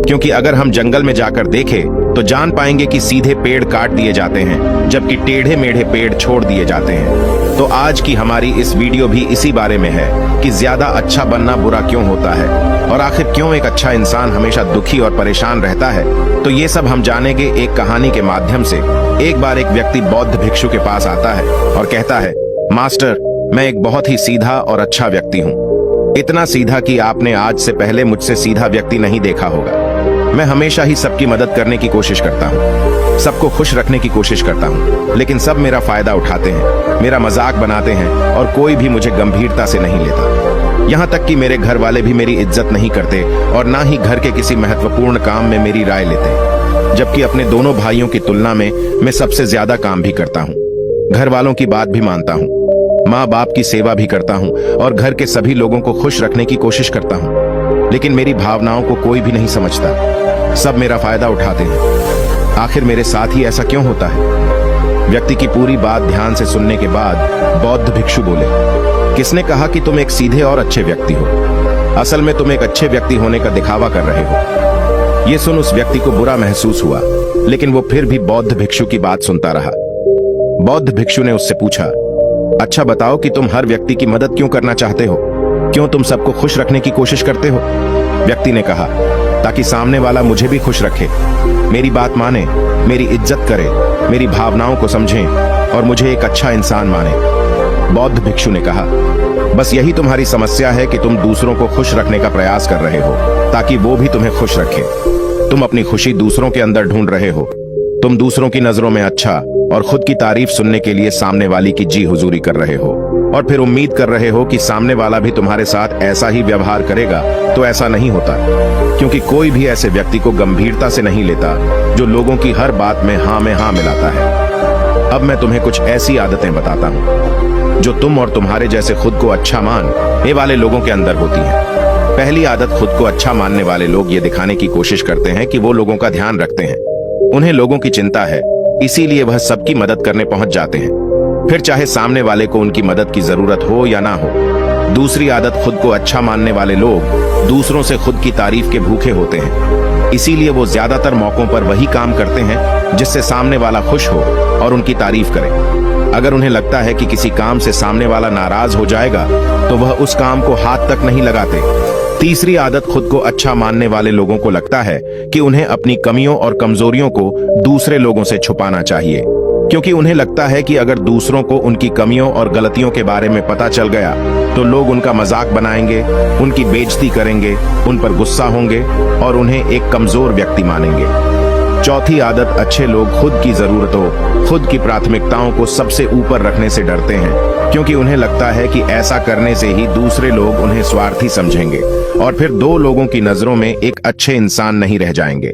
क्योंकि अगर हम जंगल में जाकर देखें तो जान पाएंगे कि सीधे पेड़ काट दिए जाते हैं जबकि टेढ़े मेढ़े पेड़ छोड़ दिए जाते हैं। तो आज की हमारी इस वीडियो भी इसी बारे में है कि ज्यादा अच्छा बनना बुरा क्यों होता है और आखिर क्यों एक अच्छा इंसान हमेशा दुखी और परेशान रहता है। तो ये सब हम जानेंगे एक कहानी के माध्यम से। एक बार एक व्यक्ति बौद्ध भिक्षु के पास आता है और कहता है, मास्टर, मैं एक बहुत ही सीधा और अच्छा व्यक्ति हूँ। इतना सीधा कि आपने आज से पहले मुझसे सीधा व्यक्ति नहीं देखा होगा। मैं हमेशा ही सबकी मदद करने की कोशिश करता हूँ, सबको खुश रखने की कोशिश करता हूँ, लेकिन सब मेरा फायदा उठाते हैं, मेरा मजाक बनाते हैं और कोई भी मुझे गंभीरता से नहीं लेता। यहाँ तक कि मेरे घर वाले भी मेरी इज्जत नहीं करते और ना ही घर के किसी महत्वपूर्ण काम में मेरी राय लेते, जबकि अपने दोनों भाइयों की तुलना में मैं सबसे ज्यादा काम भी करता हूँ, घर वालों की बात भी मानता हूँ, माँ बाप की सेवा भी करता हूँ और घर के सभी लोगों को खुश रखने की कोशिश करता हूँ। लेकिन मेरी भावनाओं को कोई भी नहीं समझता, सब मेरा फायदा उठाते हैं। आखिर मेरे साथ ही ऐसा क्यों होता है? व्यक्ति की पूरी बात ध्यान से सुनने के बाद बौद्ध भिक्षु बोले, किसने कहा कि तुम एक सीधे और अच्छे व्यक्ति हो? असल में तुम एक अच्छे व्यक्ति होने का दिखावा कर रहे हो। ये सुन उस व्यक्ति को बुरा महसूस हुआ, लेकिन वो फिर भी बौद्ध भिक्षु की बात सुनता रहा। बौद्ध भिक्षु ने उससे पूछा, अच्छा बताओ कि तुम हर व्यक्ति की मदद क्यों करना चाहते हो? क्यों तुम सबको खुश रखने की कोशिश करते हो? व्यक्ति ने कहा, ताकि सामने वाला मुझे भी खुश रखे, मेरी बात माने, मेरी इज्जत करे, मेरी भावनाओं को समझे और मुझे एक अच्छा इंसान माने। बौद्ध भिक्षु ने कहा, बस यही तुम्हारी समस्या है कि तुम दूसरों को खुश रखने का प्रयास कर रहे हो ताकि वो भी तुम्हें खुश रखे। तुम अपनी खुशी दूसरों के अंदर ढूंढ रहे हो। तुम दूसरों की नजरों में अच्छा और खुद की तारीफ सुनने के लिए सामने वाली की जी हुजूरी कर रहे हो और फिर उम्मीद कर रहे हो कि सामने वाला भी तुम्हारे साथ ऐसा ही व्यवहार करेगा। तो ऐसा नहीं होता, क्योंकि कोई भी ऐसे व्यक्ति को गंभीरता से नहीं लेता जो लोगों की हर बात में हाँ मिलाता है। अब मैं तुम्हें कुछ ऐसी आदतें बताता हूँ जो तुम और तुम्हारे जैसे खुद को अच्छा मानने वाले लोगों के अंदर होती हैं। पहली आदत, खुद को अच्छा मानने वाले लोग ये दिखाने की कोशिश करते हैं कि वो लोगों का ध्यान रखते हैं। उन्हें लोगों की चिंता है, इसीलिए वह सबकी मदद करने पहुंच जाते हैं, फिर चाहे सामने वाले को उनकी मदद की जरूरत हो या ना हो। दूसरी आदत, खुद को अच्छा मानने वाले लोग दूसरों से खुद की तारीफ के भूखे होते हैं, इसीलिए वो ज्यादातर मौकों पर वही काम करते हैं जिससे सामने वाला खुश हो और उनकी तारीफ करे। अगर उन्हें लगता है कि किसी काम से सामने वाला नाराज हो जाएगा तो वह उस काम को हाथ तक नहीं लगाते। तीसरी आदत, खुद को अच्छा मानने वाले लोगों को लगता है कि उन्हें अपनी कमियों और कमजोरियों को दूसरे लोगों से छुपाना चाहिए, क्योंकि उन्हें लगता है कि अगर दूसरों को उनकी कमियों और गलतियों के बारे में पता चल गया तो लोग उनका मजाक बनाएंगे, उनकी बेइज्जती करेंगे, उन पर गुस्सा होंगे और उन्हें एक कमजोर व्यक्ति मानेंगे। चौथी आदत, अच्छे लोग खुद की जरूरतों, खुद की प्राथमिकताओं को सबसे ऊपर रखने से डरते हैं, क्योंकि उन्हें लगता है कि ऐसा करने से ही दूसरे लोग उन्हें स्वार्थी समझेंगे और फिर दो लोगों की नजरों में एक अच्छे इंसान नहीं रह जाएंगे।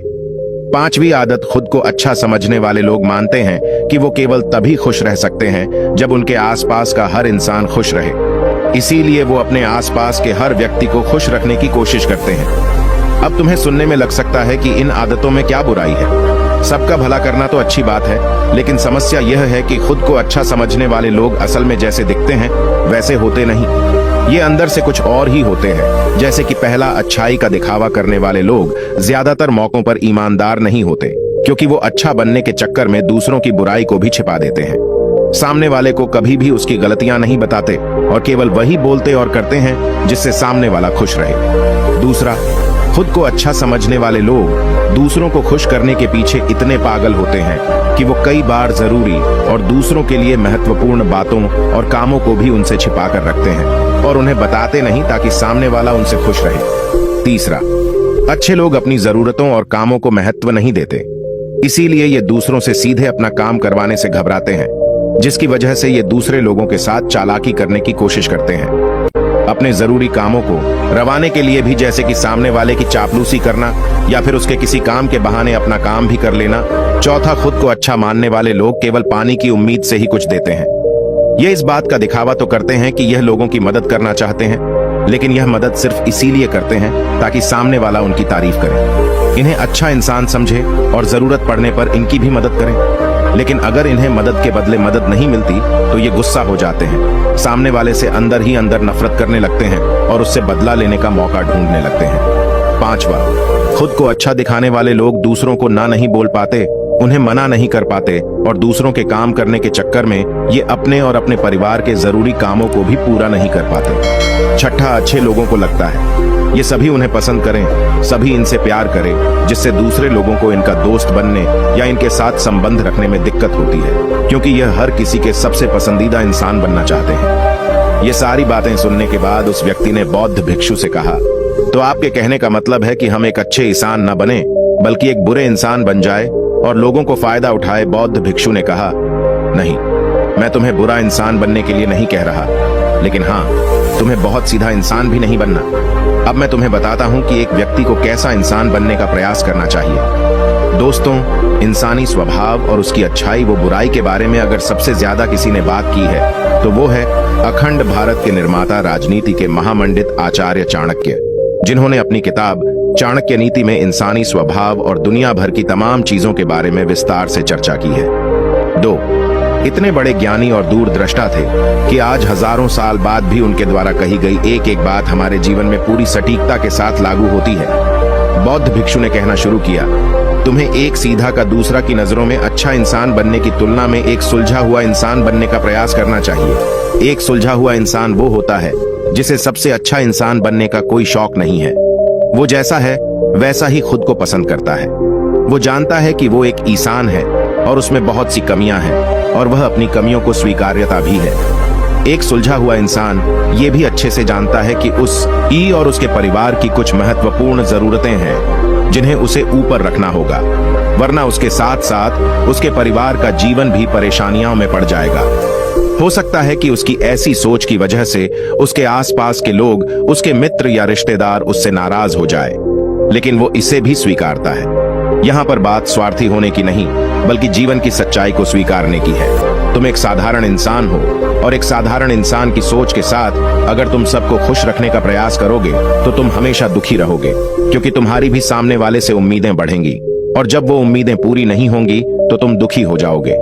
पांचवी आदत, खुद को अच्छा समझने वाले लोग मानते हैं कि वो केवल तभी खुश रह सकते हैं जब उनके आसपास का हर इंसान खुश रहे, इसीलिए वो अपने आसपास के हर व्यक्ति को खुश रखने की कोशिश करते हैं। अब तुम्हें सुनने में लग सकता है कि इन आदतों में क्या बुराई है, सबका भला करना तो अच्छी बात है, लेकिन समस्या यह है कि खुद को अच्छा समझने वाले लोग असल में जैसे दिखते हैं वैसे होते नहीं। ये अंदर से कुछ और ही होते हैं। जैसे कि पहला, अच्छाई का दिखावा करने वाले लोग ज्यादातर मौकों पर ईमानदार नहीं होते, क्योंकि वो अच्छा बनने के चक्कर में दूसरों की बुराई को भी छिपा देते हैं। सामने वाले को कभी भी उसकी गलतियां नहीं बताते और केवल वही बोलते और करते हैं जिससे सामने वाला खुश रहे। दूसरा, खुद को अच्छा समझने वाले लोग दूसरों को खुश करने के पीछे इतने पागल होते हैं कि वो कई बार जरूरी और दूसरों के लिए महत्वपूर्ण बातों और कामों को भी उनसे छिपा कर रखते हैं और उन्हें बताते नहीं ताकि सामने वाला उनसे खुश रहे। तीसरा, अच्छे लोग अपनी जरूरतों और कामों को महत्व नहीं देते, इसीलिए ये दूसरों से सीधे अपना काम करवाने से घबराते हैं, जिसकी वजह से ये दूसरे लोगों के साथ चालाकी करने की कोशिश करते हैं, अपने जरूरी कामों को रवाने के लिए भी, जैसे कि सामने वाले की चापलूसी करना या फिर उसके किसी काम के बहाने अपना काम भी कर लेना। चौथा, खुद को अच्छा मानने वाले लोग केवल पानी की उम्मीद से ही कुछ देते हैं। ये इस बात का दिखावा तो करते हैं कि यह लोगों की मदद करना चाहते हैं, लेकिन यह मदद सिर्फ इसीलिए करते हैं ताकि सामने वाला उनकी तारीफ करे, इन्हें अच्छा इंसान समझे और जरूरत पड़ने पर इनकी भी मदद करें। लेकिन अगर इन्हें मदद के बदले मदद नहीं मिलती तो ये गुस्सा हो जाते हैं, सामने वाले से अंदर ही अंदर नफरत करने लगते हैं और उससे बदला लेने का मौका ढूंढने लगते हैं। 5वां, खुद को अच्छा दिखाने वाले लोग दूसरों को ना नहीं बोल पाते, उन्हें मना नहीं कर पाते और दूसरों के काम करने के चक्कर में ये अपने और अपने परिवार के जरूरी कामों को भी पूरा नहीं कर पाते। छठा, अच्छे लोगों को लगता है ये सभी उन्हें पसंद करें, सभी इनसे प्यार करें, जिससे दूसरे लोगों को इनका दोस्त बनने या इनके साथ संबंध रखने में दिक्कत होती है, क्योंकि यह हर किसी के सबसे पसंदीदा इंसान बनना चाहते हैं। ये सारी बातें सुनने के बाद उस व्यक्ति ने बौद्ध भिक्षु से कहा, तो आपके कहने का मतलब है कि हम एक अच्छे इंसान न बने बल्कि एक बुरे इंसान बन जाए और लोगों को फायदा उठाए। बौद्ध भिक्षु ने कहा, नहीं, मैं तुम्हें बुरा इंसान बनने के लिए नहीं कह रहा, लेकिन हाँ, तुम्हें बहुत सीधा इंसान भी नहीं बनना। अब मैं तुम्हें बताता हूं कि एक व्यक्ति को कैसा इंसान बनने का प्रयास करना चाहिए। दोस्तों, इंसानी स्वभाव और उसकी अच्छाई व बुराई के बारे में अगर सबसे ज्यादा किसी ने बात की है तो वो है अखंड भारत के निर्माता, राजनीति के महामंडित आचार्य चाणक्य, जिन्होंने अपनी किताब चाणक्य नीति में इंसानी स्वभाव और दुनिया भर की तमाम चीजों के बारे में विस्तार से चर्चा की है। 2. इतने बड़े ज्ञानी और दूरदृष्टा थे कि आज हजारों साल बाद भी उनके द्वारा कही गई एक एक बात हमारे जीवन में पूरी सटीकता के साथ लागू होती है। बौद्ध भिक्षु ने कहना शुरू किया, तुम्हें एक सीधा का दूसरा की नजरों में अच्छा इंसान बनने की तुलना में एक सुलझा हुआ इंसान बनने का प्रयास करना चाहिए। एक सुलझा हुआ इंसान वो होता है जिसे सबसे अच्छा इंसान बनने का कोई शौक नहीं है। वो जैसा है वैसा ही खुद को पसंद करता है। वो जानता है कि वो एक इंसान है और उसमें बहुत सी कमियां हैं और वह अपनी कमियों को स्वीकार्यता भी है। एक सुलझा हुआ इंसान ये भी अच्छे से जानता है कि उसकी और उसके परिवार की कुछ महत्वपूर्ण जरूरतें हैं जिन्हें उसे ऊपर रखना होगा, वरना उसके साथ साथ उसके परिवार का जीवन भी परेशानियों में पड़ जाएगा। हो सकता है कि उसकी ऐसी सोच की वजह से उसके आसपास के लोग, उसके मित्र या रिश्तेदार उससे नाराज हो जाए, लेकिन वो इसे भी स्वीकारता है। यहाँ पर बात स्वार्थी होने की नहीं बल्कि जीवन की सच्चाई को स्वीकारने की है। तुम एक साधारण इंसान हो और एक साधारण इंसान की सोच के साथ अगर तुम सबको खुश रखने का प्रयास करोगे तो तुम हमेशा दुखी रहोगे, क्योंकि तुम्हारी भी सामने वाले से उम्मीदें बढ़ेंगी और जब वो उम्मीदें पूरी नहीं होंगी तो तुम दुखी हो जाओगे।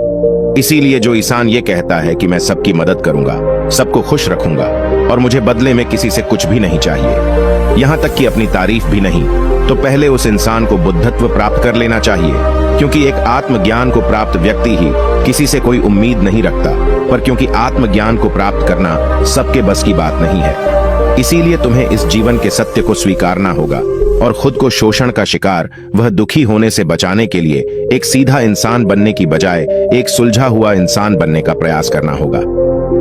इसीलिए जो इंसान ये कहता है कि मैं सबकी मदद करूंगा, सबको खुश रखूंगा और मुझे बदले में किसी से कुछ भी नहीं चाहिए, यहाँ तक कि अपनी तारीफ भी नहीं, तो पहले उस इंसान को बुद्धत्व प्राप्त कर लेना चाहिए, क्योंकि एक आत्मज्ञान को प्राप्त व्यक्ति ही किसी से कोई उम्मीद नहीं रखता, पर क्योंकि आत्मज्ञान को प्राप्त करना सबके बस की बात नहीं है। इसीलिए तुम्हें इस जीवन के सत्य को स्वीकारना होगा और खुद को शोषण का शिकार, वह दुखी होने से बचाने के लिए एक सीधा इंसान बनने की बजाय एक सुलझा हुआ इंसान बनने का प्रयास करना होगा।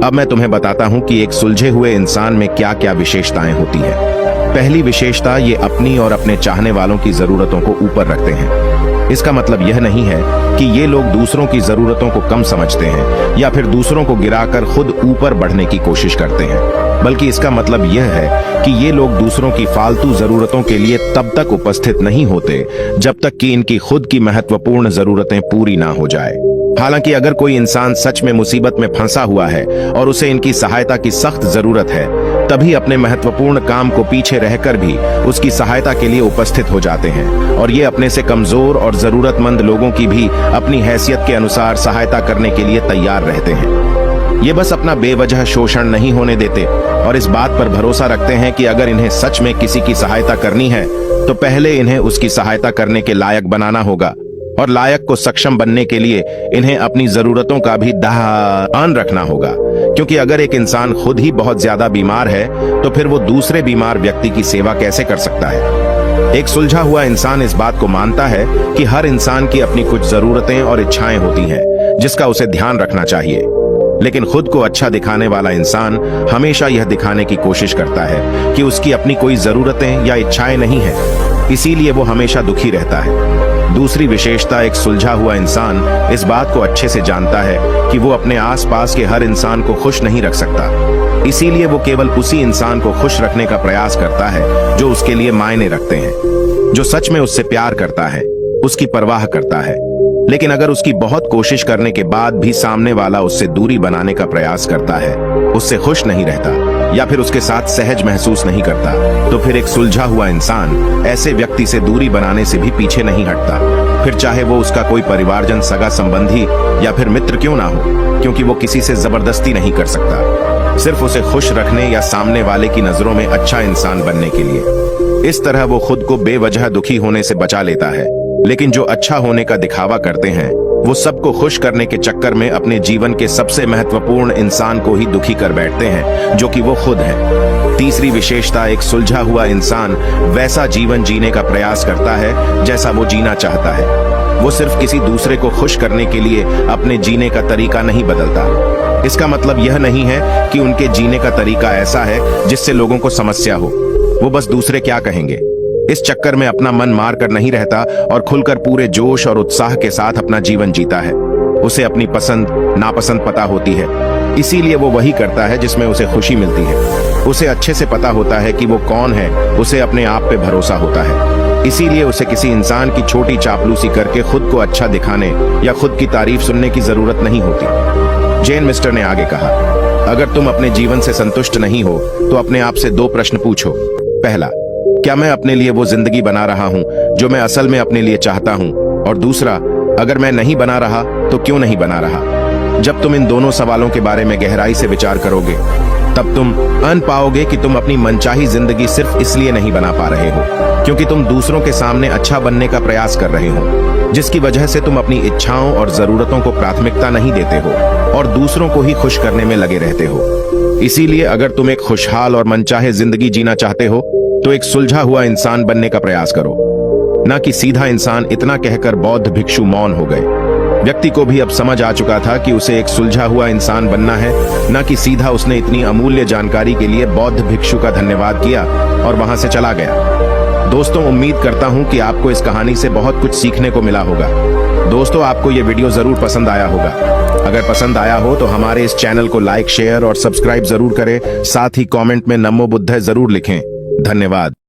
अब मैं तुम्हें बताता हूं कि एक सुलझे हुए इंसान में क्या क्या विशेषताएं होती है। पहली विशेषता, ये अपनी और अपने चाहने वालों की जरूरतों को ऊपर रखते हैं। इसका मतलब यह नहीं है कि ये लोग दूसरों की जरूरतों को कम समझते हैं या फिर दूसरों को गिराकर खुद ऊपर बढ़ने की कोशिश करते हैं, बल्कि इसका मतलब यह है कि ये लोग दूसरों की फालतू जरूरतों के लिए तब तक उपस्थित नहीं होते जब तक कि इनकी खुद की महत्वपूर्ण जरूरतें पूरी ना हो जाए। हालांकि अगर कोई इंसान सच में मुसीबत में फंसा हुआ है और उसे इनकी सहायता की सख्त जरूरत है, तभी अपने महत्वपूर्ण काम को पीछे रहकर भी उसकी सहायता के लिए उपस्थित हो जाते हैं और ये अपने से कमजोर और जरूरतमंद लोगों की भी अपनी हैसियत के अनुसार सहायता करने के लिए तैयार रहते हैं। ये बस अपना बेवजह शोषण नहीं होने देते और इस बात पर भरोसा रखते हैं कि अगर इन्हें सच में किसी की सहायता करनी है तो पहले इन्हें उसकी सहायता करने के लायक बनाना होगा, और लायक को सक्षम बनने के लिए इन्हें अपनी जरूरतों का भी ध्यान रखना होगा, क्योंकि अगर एक इंसान खुद ही बहुत ज्यादा बीमार है तो फिर वो दूसरे बीमार व्यक्ति की सेवा कैसे कर सकता है। एक सुलझा हुआ इंसान इस बात को मानता है कि हर इंसान की अपनी कुछ जरूरतें और इच्छाएं होती हैं जिसका उसे ध्यान रखना चाहिए, लेकिन खुद को अच्छा दिखाने वाला इंसान हमेशा यह दिखाने की कोशिश करता है कि उसकी अपनी कोई जरूरतें या इच्छाएं नहीं है, इसीलिए वो हमेशा दुखी रहता है। दूसरी विशेषता, एक सुलझा हुआ इंसान इस बात को अच्छे से जानता है कि वो अपने आसपास के हर इंसान को खुश नहीं रख सकता, इसीलिए वो केवल उसी इंसान को खुश रखने का प्रयास करता है जो उसके लिए मायने रखते हैं, जो सच में उससे प्यार करता है, उसकी परवाह करता है। लेकिन अगर उसकी बहुत कोशिश करने के बाद भी सामने वाला उससे दूरी बनाने का प्रयास करता है, उससे खुश नहीं रहता या फिर उसके साथ सहज महसूस नहीं करता, तो फिर एक सुलझा हुआ इंसान ऐसे व्यक्ति से दूरी बनाने से भी पीछे नहीं हटता, फिर चाहे वो उसका कोई परिवारजन, सगा संबंधी या फिर मित्र क्यों ना हो, क्योंकि वो किसी से जबरदस्ती नहीं कर सकता, सिर्फ उसे खुश रखने या सामने वाले की नजरों में अच्छा इंसान बनने के लिए। इस तरह वो खुद को बेवजह दुखी होने से बचा लेता है। लेकिन जो अच्छा होने का दिखावा करते हैं वो सबको खुश करने के चक्कर में अपने जीवन के सबसे महत्वपूर्ण इंसान को ही दुखी कर बैठते हैं, जो कि वो खुद है। तीसरी विशेषता, एक सुलझा हुआ इंसान वैसा जीवन जीने का प्रयास करता है जैसा वो जीना चाहता है। वो सिर्फ किसी दूसरे को खुश करने के लिए अपने जीने का तरीका नहीं बदलता। इसका मतलब यह नहीं है कि उनके जीने का तरीका ऐसा है जिससे लोगों को समस्या हो। वो बस दूसरे क्या कहेंगे इस चक्कर में अपना मन मार कर नहीं रहता और खुलकर पूरे जोश और उत्साह के साथ अपना जीवन जीता है। उसे अपनी पसंद नापसंद पता होती है, इसीलिए वो वही करता है जिसमें उसे खुशी मिलती है। उसे अच्छे से पता होता है कि वो कौन है, उसे अपने आप पे भरोसा होता है, इसीलिए उसे किसी इंसान की छोटी चापलूसी करके खुद को अच्छा दिखाने या खुद की तारीफ सुनने की जरूरत नहीं होती। जैन मिस्टर ने आगे कहा, अगर तुम अपने जीवन से संतुष्ट नहीं हो तो अपने आप से 2 प्रश्न पूछो। पहला, क्या मैं अपने लिए वो जिंदगी बना रहा हूं जो मैं असल में अपने लिए चाहता हूं? और दूसरा, अगर मैं नहीं बना रहा तो क्यों नहीं बना रहा? जब तुम इन दोनों सवालों के बारे में गहराई से विचार करोगे तब तुम अन पाओगे कि तुम अपनी मनचाही जिंदगी सिर्फ इसलिए नहीं बना पा रहे हो क्योंकि तुम दूसरों के सामने अच्छा बनने का प्रयास कर रहे हो, जिसकी वजह से तुम अपनी इच्छाओं और जरूरतों को प्राथमिकता नहीं देते हो और दूसरों को ही खुश करने में लगे रहते हो। इसीलिए अगर तुम एक खुशहाल और मनचाहे जिंदगी जीना चाहते हो तो एक सुलझा हुआ इंसान बनने का प्रयास करो, ना कि सीधा इंसान। इतना कहकर बौद्ध भिक्षु मौन हो गए। व्यक्ति को भी अब समझ आ चुका था कि उसे एक सुलझा हुआ इंसान बनना है, ना कि सीधा। उसने इतनी अमूल्य जानकारी के लिए बौद्ध भिक्षु का धन्यवाद किया और वहां से चला गया। दोस्तों, उम्मीद करता हूं कि आपको इस कहानी से बहुत कुछ सीखने को मिला होगा। दोस्तों, आपको ये वीडियो जरूर पसंद आया होगा। अगर पसंद आया हो तो हमारे इस चैनल को लाइक, शेयर और सब्सक्राइब जरूर करें। साथ ही कमेंट में नमो बुद्धाय जरूर लिखें। धन्यवाद।